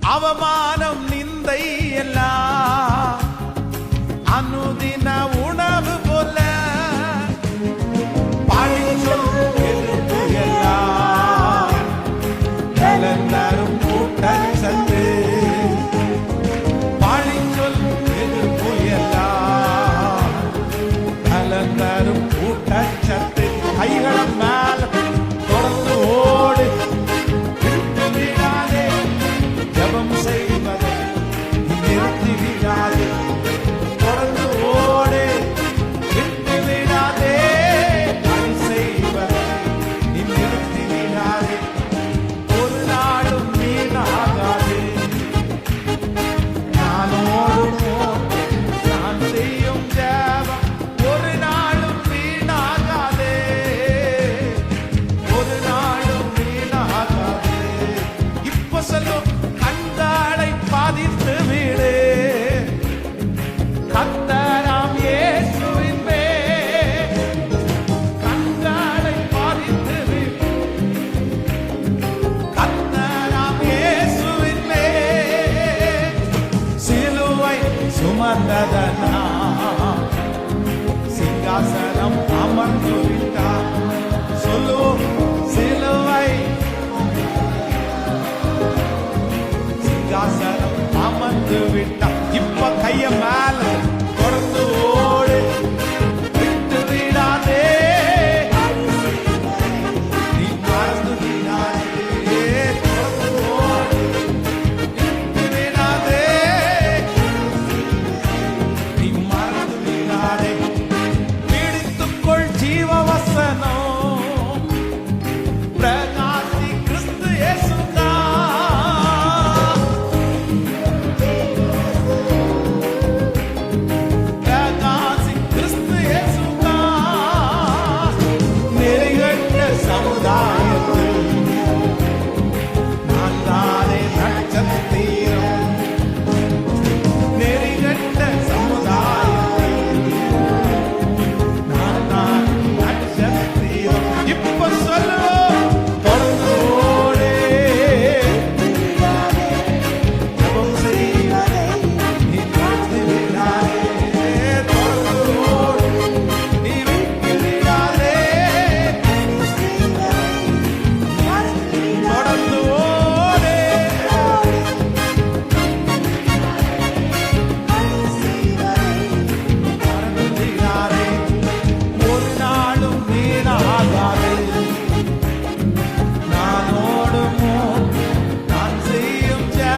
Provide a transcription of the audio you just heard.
அவமானம் நிந்தை எல்லாம் அனுதின உணவு போல பழிச்சொல் எதிர்ப்பு எல்லாம் கலந்தரும் கூட்டச்சத்து பழிச்சொல் எதிர்ப்பு எல்லாம் கலந்தரும் கூட்டச்சத்து கைகளை மேல தொடர்ந்து ஓடு விட்டு விடாதே ஜெபம் செய்வதை நிறுத்தி விடாதே தொடர்ந்து ஓடு விட்டு விடாதே பணி செய்வதை நிறுத்தி விடாதே ஒரு நாளும் வீணாகாதே நான் ஓடும் நான் செய்யும் ஜெபம் ஒரு நாளும் வீணாகாதே ஒரு நாளும் வீணாகாதே இப்ப சொல்லும் கண்களை பாதித்து விடு கர்த்தராம் இயேசுவின் மேல் கண்களை பாதித்து விடு கர்த்தராம் இயேசுவின் மேல் சிலுவை சுமந்ததனா சிங்காசனம் அமர்ந்து விட்டார் சொல்லுவோம் சிலுவை சிங்காசனம் அமர்ந்து விட்டார்